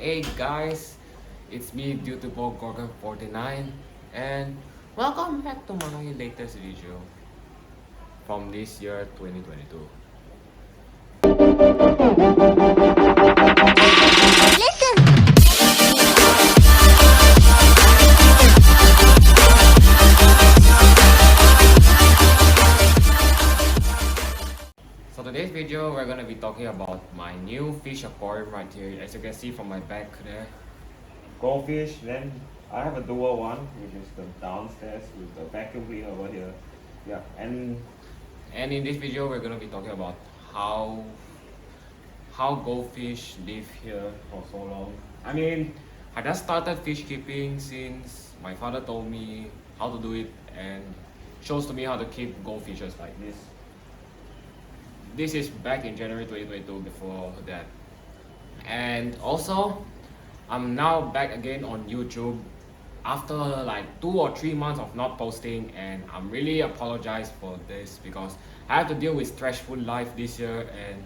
Hey guys, it's me Beautiful Gorgon 49 and welcome back to my latest video from this year 2022. So today's video we're gonna be talking about my new fish aquarium right here. As you can see from my back there, Goldfish. Then I have a dual one, which is the downstairs with the vacuum cleaner over here. Yeah, and in this video we're gonna be talking about how goldfish live here for so long. I mean, I just started fish keeping since my father told me how to do it and shows to me how to keep goldfishes like this. This is back in January 2022 before that. And also, I'm now back again on YouTube after like 2 or 3 months of not posting, and I'm really apologize for this because I have to deal with stressful life this year and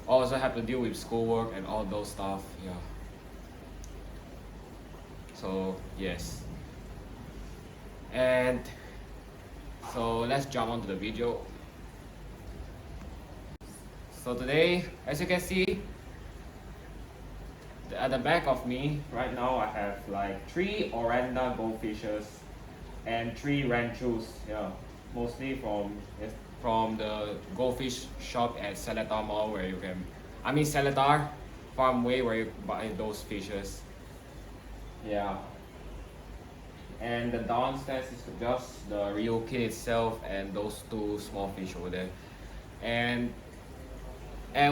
also have to deal with schoolwork and all those stuff. Yeah. So yes. And so let's jump onto the video. So today, as you can see, at the back of me right now, I have like 3 Oranda goldfishes and 3 ranchos. Yeah, mostly from the goldfish shop at Seletar Mall, where you can, Seletar Farm Way, where you buy those fishes. Yeah. And the downstairs is just the Rio kid itself and those 2 small fish over there. And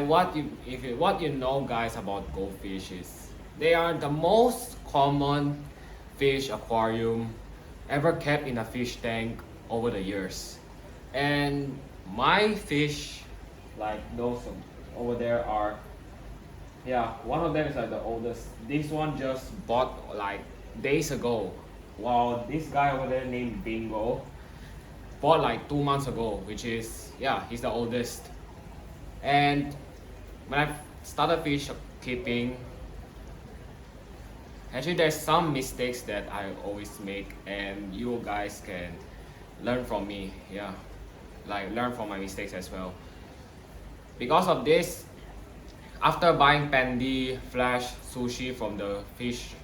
what you know guys about goldfish is they are the most common fish aquarium ever kept in a fish tank over the years. And my fish, like those over there, are, yeah, one of them is like the oldest. This one just bought like days ago, while this guy over there named Bingo bought like 2 months ago, which is, yeah, he's the oldest. And when I started fish keeping, actually there's some mistakes that I always make, and you guys can learn from me. Yeah, like learn from my mistakes as well. Because of this, after buying pandy, flash, sushi from the fish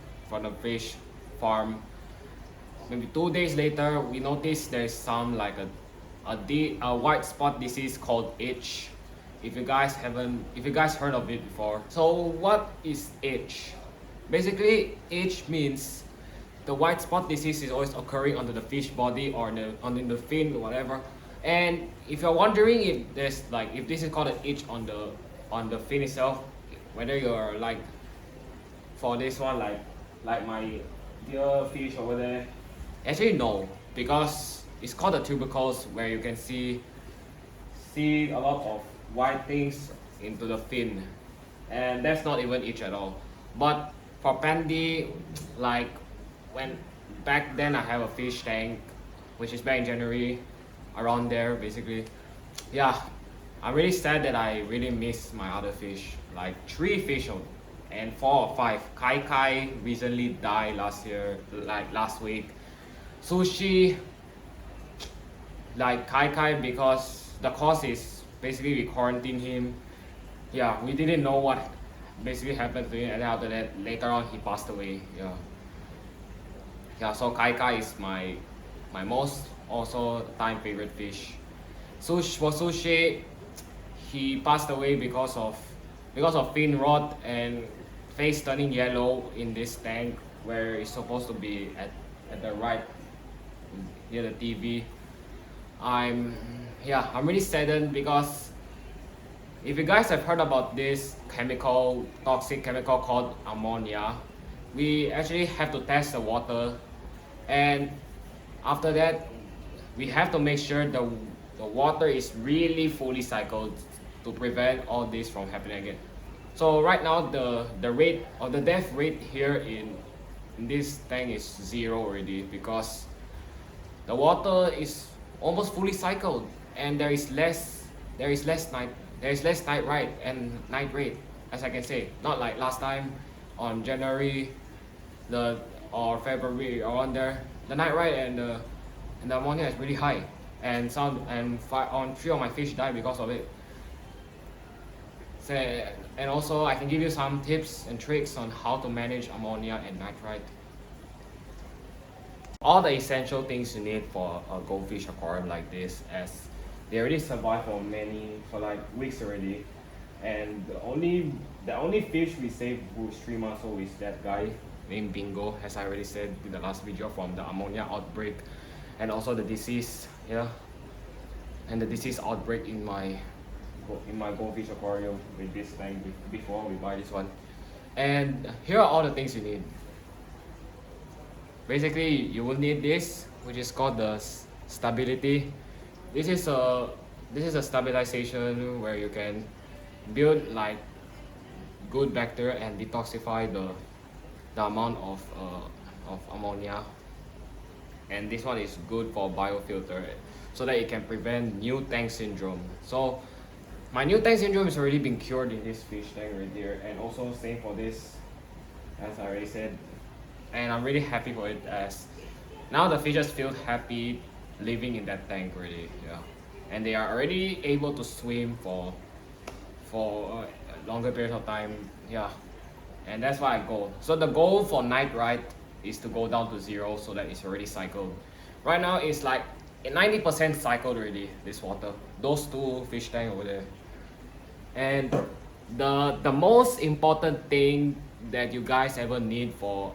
farm, maybe 2 days later, we noticed there's some like a white spot disease called itch. If you guys heard of it before. So what is itch? Basically, itch means the white spot disease is always occurring under the fish body or under the fin or whatever. And if you're wondering if this is called an itch on the fin itself, whether you're like, for this one, like my dear fish over there, actually no, because it's called the tubercles, where you can see a lot of white things into the fin, and that's not even itch at all. But for pandy, like when back then I have a fish tank, which is back in January, around there basically. Yeah, I'm really sad that I really miss my other fish, like 3 fish and 4 or 5. Kai recently died last week. Sushi, like Kai, because the cause is basically we quarantined him. Yeah, we didn't know what basically happened to him, and after that, later on, he passed away. Yeah. So Kai is my most also time favorite fish. For Sushi, he passed away because of fin rot and face turning yellow in this tank where it's supposed to be at the right near the TV. I'm really saddened because if you guys have heard about this toxic chemical called ammonia, we actually have to test the water, and after that we have to make sure the water is really fully cycled to prevent all this from happening again. So right now the rate or the death rate here in this tank is 0 already, because the water is almost fully cycled, and there is less nitrite and nitrate, as I can say. Not like last time on January or February around there, the nitrite and the ammonia is really high, and three of my fish died because of it. So, and also I can give you some tips and tricks on how to manage ammonia and nitrite. All the essential things you need for a goldfish aquarium like this, as they already survived for like weeks already, and the only fish we saved who's 3 months old is that guy named Bingo, as I already said in the last video, from the ammonia outbreak, and also the disease, and the disease outbreak in my goldfish aquarium with this tank before we buy this one. And here are all the things you need. Basically, you will need this, which is called the stability. This is a stabilization where you can build like good bacteria and detoxify the amount of ammonia. And this one is good for biofilter, so that it can prevent new tank syndrome. So my new tank syndrome has already been cured in this fish tank right here, and also same for this, as I already said. And I'm really happy for it, as now the fishes feel happy living in that tank already, and they are already able to swim for longer periods of time, and that's why I go. So the goal for nitrite is to go down to 0, so that it's already cycled. Right now it's like 90% cycled already, this water, those two fish tank over there. And the most important thing that you guys ever need for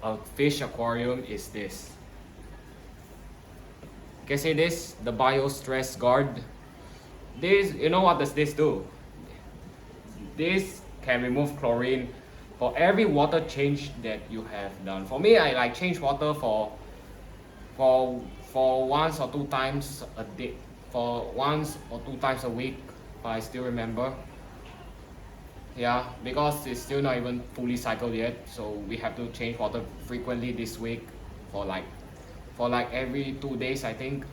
a fish aquarium is this. You can see this, the biostress guard. This, you know what does this do? This can remove chlorine for every water change that you have done. For me, I like change water for once or two times a day, for once or two times a week, if I still remember. Because it's still not even fully cycled yet, so we have to change water frequently this week for like every 2 days, I think.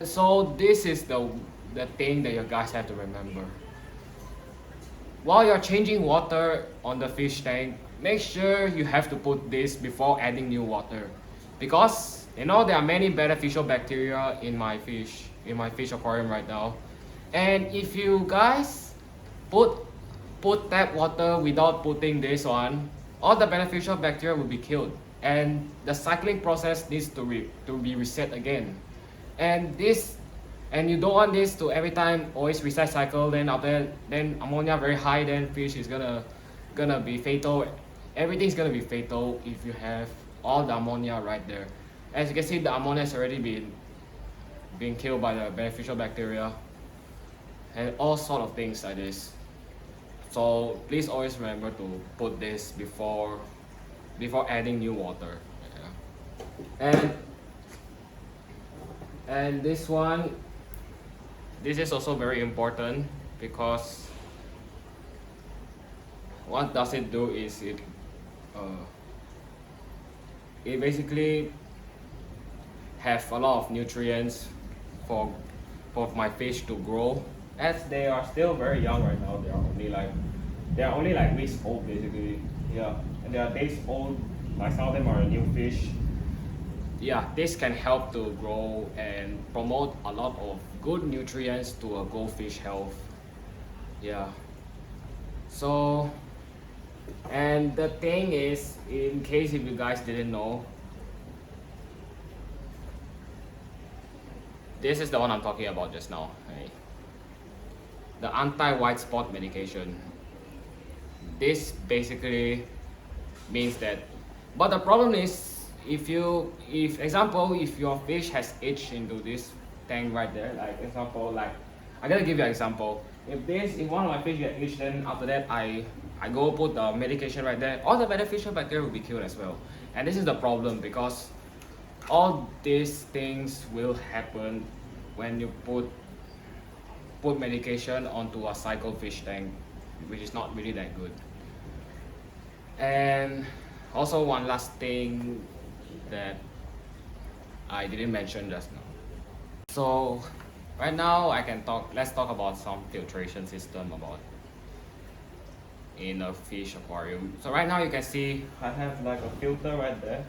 So this is the thing that you guys have to remember. While you're changing water on the fish tank, make sure you have to put this before adding new water, because there are many beneficial bacteria in my fish aquarium right now. And if you guys put tap water without putting this on, all the beneficial bacteria will be killed, and the cycling process needs to be reset again. And you don't want this to every time always reset cycle. Then after then ammonia very high, then fish is gonna be fatal. Everything's gonna be fatal if you have all the ammonia right there. As you can see, the ammonia has already been killed by the beneficial bacteria and all sort of things like this. So please always remember to put this before adding new water. And this is also very important, because what does it do is it basically have a lot of nutrients for my fish to grow, as they are still very young right now. They are only like weeks old basically, and they are days old. Like some of them are new fish. This can help to grow and promote a lot of good nutrients to a goldfish health. So, and the thing is, in case if you guys didn't know, this is the one I'm talking about just now, right? The anti-white spot medication. This basically means that, but the problem is, if your fish has itched into this tank right there, like example, like I'm gonna give you an example. If one of my fish get itched, then after that I go put the medication right there, all the beneficial bacteria will be killed as well. And this is the problem, because all these things will happen when you put medication onto a cycle fish tank, which is not really that good. And also one last thing that I didn't mention just now. So right now let's talk about some filtration system. in a fish aquarium. So right now you can see I have like a filter right there,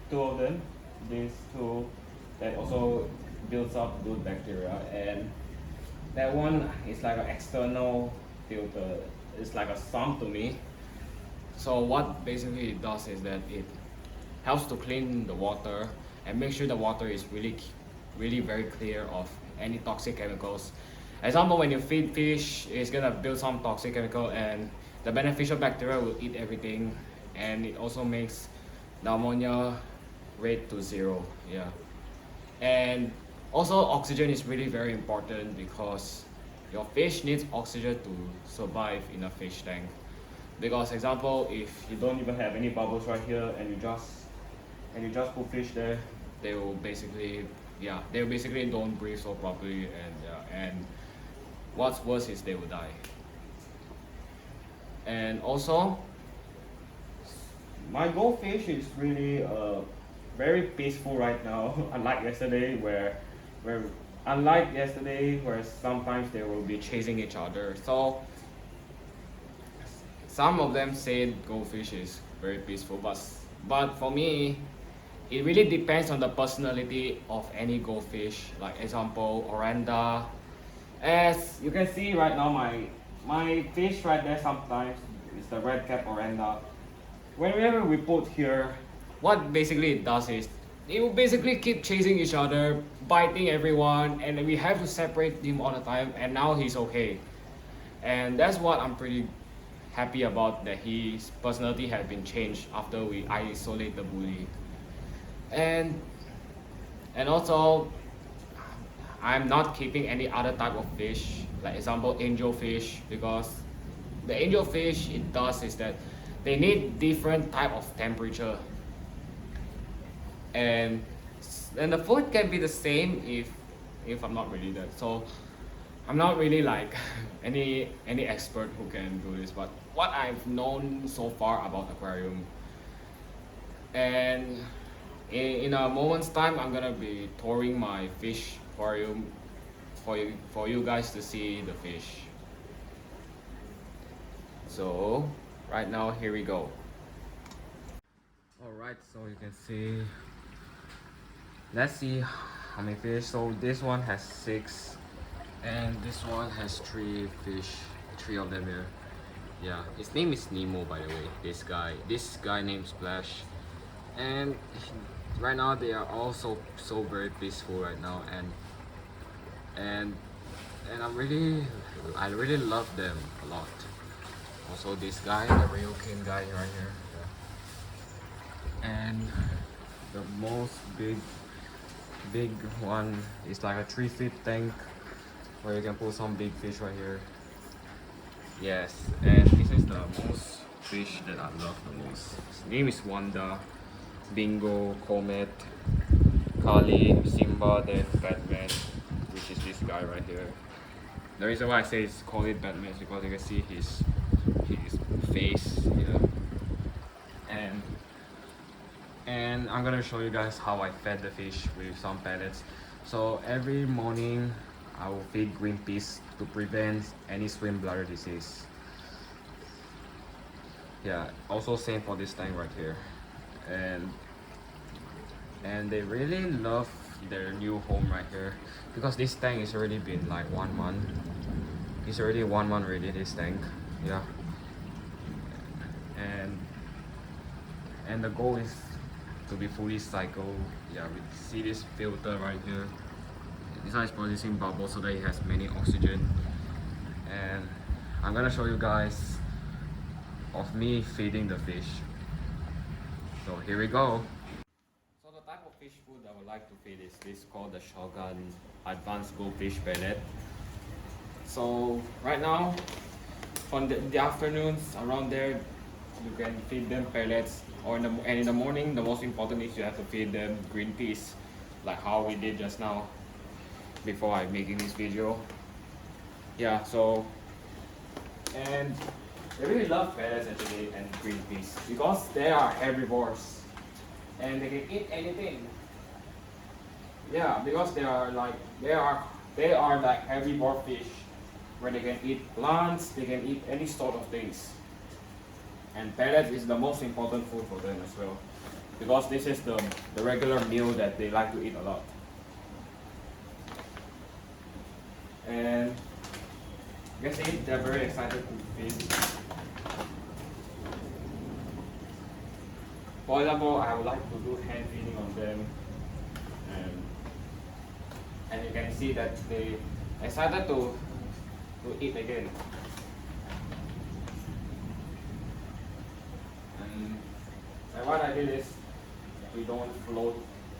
two of them, these two that also builds up good bacteria, and that one is like an external filter. It's like a sump to me. So what basically it does is that it helps to clean the water and make sure the water is really very clear of any toxic chemicals. Example, when you feed fish, it's gonna build some toxic chemical and the beneficial bacteria will eat everything, and it also makes the ammonia rate to zero. Yeah. And also oxygen is really very important because your fish needs oxygen to survive in a fish tank. Because example, if you don't even have any bubbles right here and you just put fish there, they will basically don't breathe so properly, and what's worse is they will die. And also, my goldfish is really very peaceful right now. Unlike yesterday, where sometimes they will be chasing each other. So some of them say goldfish is very peaceful, but for me, it really depends on the personality of any goldfish. Like example, Oranda. As you can see right now, my fish right there sometimes is the red cap Oranda. Whenever we put here, what basically it does is it will basically keep chasing each other, biting everyone, and we have to separate him all the time. And now he's okay, and that's what I'm pretty happy about, that his personality has been changed after we isolate the bully. And also, I'm not keeping any other type of fish, like example angelfish, because the angelfish, it does is that they need different type of temperature, and the food can be the same if I'm not really that. So I'm not really like any expert who can do this, but what I've known so far about aquarium, and in a moment's time I'm gonna be touring my fish aquarium for you guys to see the fish. So right now, here we go. All right, so you can see, let's see how many fish. So this one has 6, and this one has 3 fish, 3 of them here. Yeah, his name is Nemo, by the way. This guy named Splash, and right now they are all so very peaceful right now, and I really love them a lot. Also this guy, the real king guy right here. Yeah. And the most big one is like a 3-feet tank where you can put some big fish right here. Yes, and this is the most fish that I love the most. His name is Wanda, Bingo, Comet, Kali, Simba, then Batman, which is this guy right here. The reason why I say it's called it Batman is because you can see his face, yeah. And I'm gonna show you guys how I fed the fish with some pellets. So every morning I will feed green peas to prevent any swim bladder disease. Yeah, also same for this tank right here. And they really love their new home right here, because this tank has already been like 1 month. It's already 1 month ready, this tank. Yeah. And the goal is to be fully cycled. Yeah, we see this filter right here. This one is producing bubbles so that it has many oxygen. And I'm gonna show you guys of me feeding the fish. So here we go. So the type of fish food I would like to feed is this, called the Shogun Advanced Goldfish Pellet. So right now, from the afternoons around there, you can feed them pellets, or in the morning, the most important is you have to feed them green peas, like how we did just now before I'm making this video. Yeah, so, and they really love pellets actually and green peas because they are herbivores and they can eat anything. Yeah, because they are like herbivore fish, where they can eat plants, they can eat any sort of things. And pellets is the most important food for them as well, because this is the regular meal that they like to eat a lot. And you can see they're very excited to feed. For example, I would like to do hand feeding on them, and you can see that they excited to eat again. And what I did is, we don't float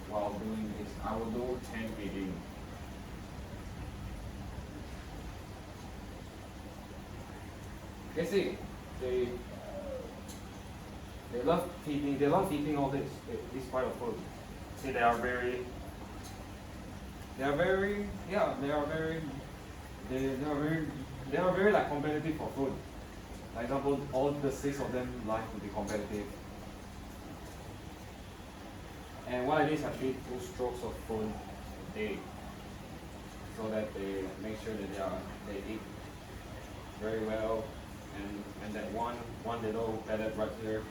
while doing this. I will do hand feeding. You can see they love feeding. They love eating all this part of food. See, they are very like competitive for food. For example, all the 6 of them like to be competitive. And what I did is I feed 2 strokes of food a day, so that they make sure that they eat very well. And that one little pellet right here.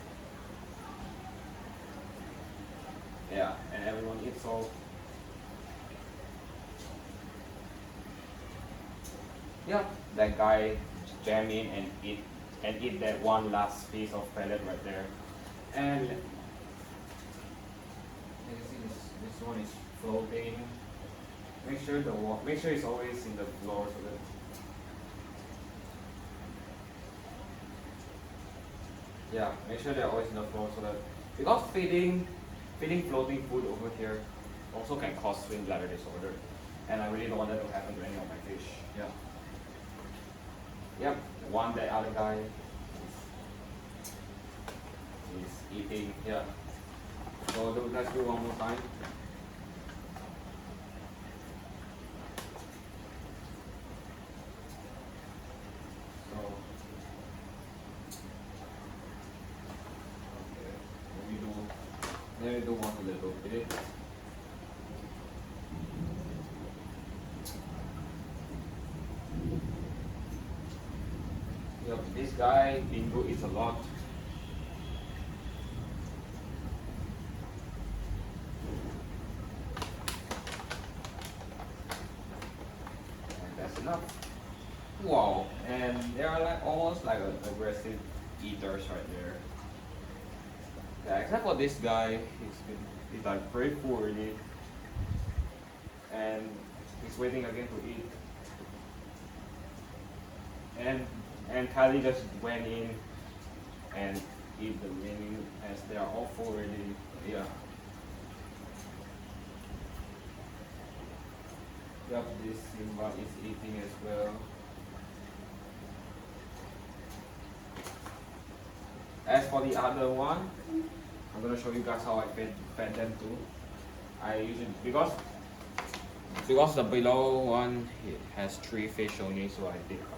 Yeah, and everyone eats all. Yeah, that guy jam in and eat that one last piece of pellet right there. And you can see this one is floating. Make sure it's always in the floor so that. Yeah, make sure they're always in the floor so that, because feeding floating food over here also can cause swim bladder disorder, and I really don't want that to happen to any of my fish. Yeah. Yep. The other guy is eating. Yeah. So let's do one more time. Let me do one a little bit. Yep, this guy Bingo eats a lot. And that's enough. Wow, and they are like almost like aggressive eaters right there. Yeah, except for this guy, he's like very full already, and he's waiting again to eat. And Kylie just went in and eat the remaining, as they are all full already. Yeah. Yep, this Simba is eating as well. As for the other one, I'm gonna show you guys how I fed them too. I usually, because the below one it has 3 fish only, so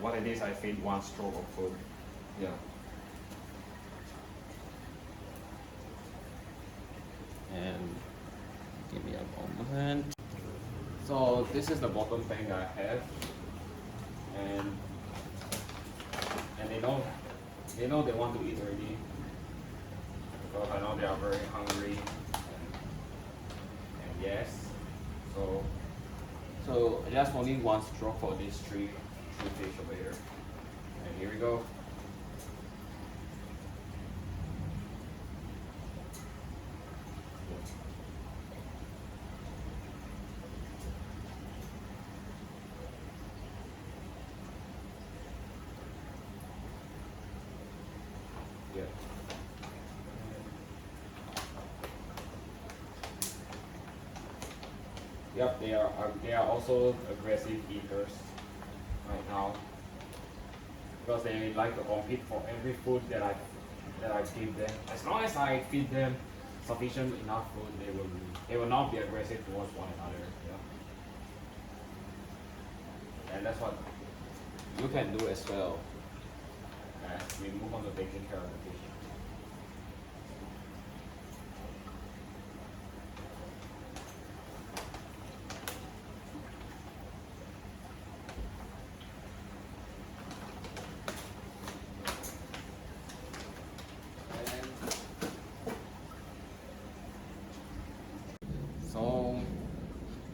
what I did is I feed 1 stroke of food. Yeah. And give me a moment. So this is the bottom tank that I have, and they know they want to eat already, because I know they are very hungry, and yes, so I just only 1 stroke for these 3 fish over here, and here we go. Yeah. Yep, they are also aggressive eaters right now, because they like to compete for every food that I give them. As long as I feed them sufficient enough food, they will not be aggressive towards one another. Yeah. And that's what you can do as well as we move on to taking care of the fish.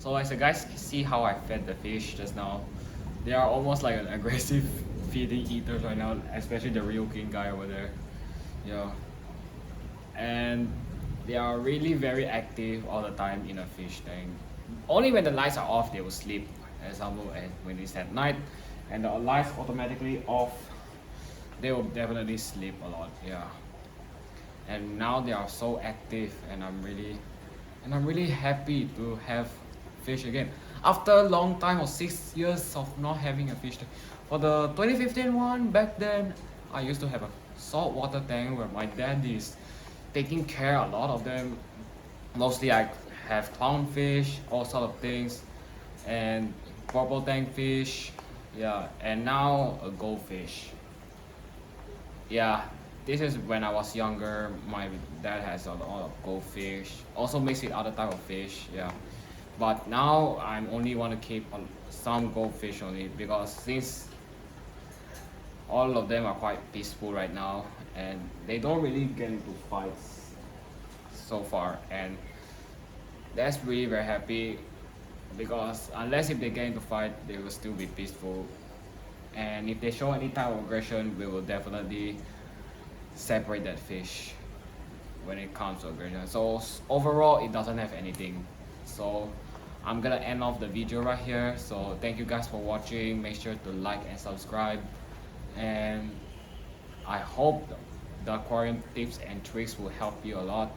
So as you guys see how I fed the fish just now, they are almost like an aggressive feeding eaters right now, especially the real king guy over there. Yeah. And they are really very active all the time in a fish tank. Only when the lights are off they will sleep. Example, and when it's at night and the lights automatically off, they will definitely sleep a lot. Yeah. And now they are so active, and I'm really happy to have fish again after a long time of 6 years of not having a fish tank. For the 2015 one, back then I used to have a saltwater tank where my dad is taking care a lot of them. Mostly I have clownfish, all sort of things, and purple tank fish. Yeah, and now a goldfish. Yeah, this is when I was younger. My dad has a lot of goldfish, also mixed with other type of fish. Yeah, but now I'm only want to keep some goldfish only, because since all of them are quite peaceful right now and they don't really get into fights so far, and that's really very happy, because unless if they get into fight they will still be peaceful, and if they show any type of aggression we will definitely separate that fish when it comes to aggression. So overall it doesn't have anything. So I'm gonna end off the video right here. So thank you guys for watching. Make sure to like and subscribe, and I hope the aquarium tips and tricks will help you a lot,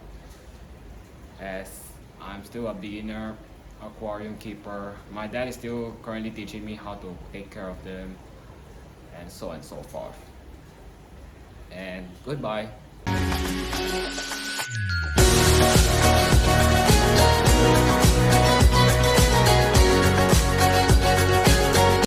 as I'm still a beginner aquarium keeper. My dad is still currently teaching me how to take care of them, and so forth. And goodbye.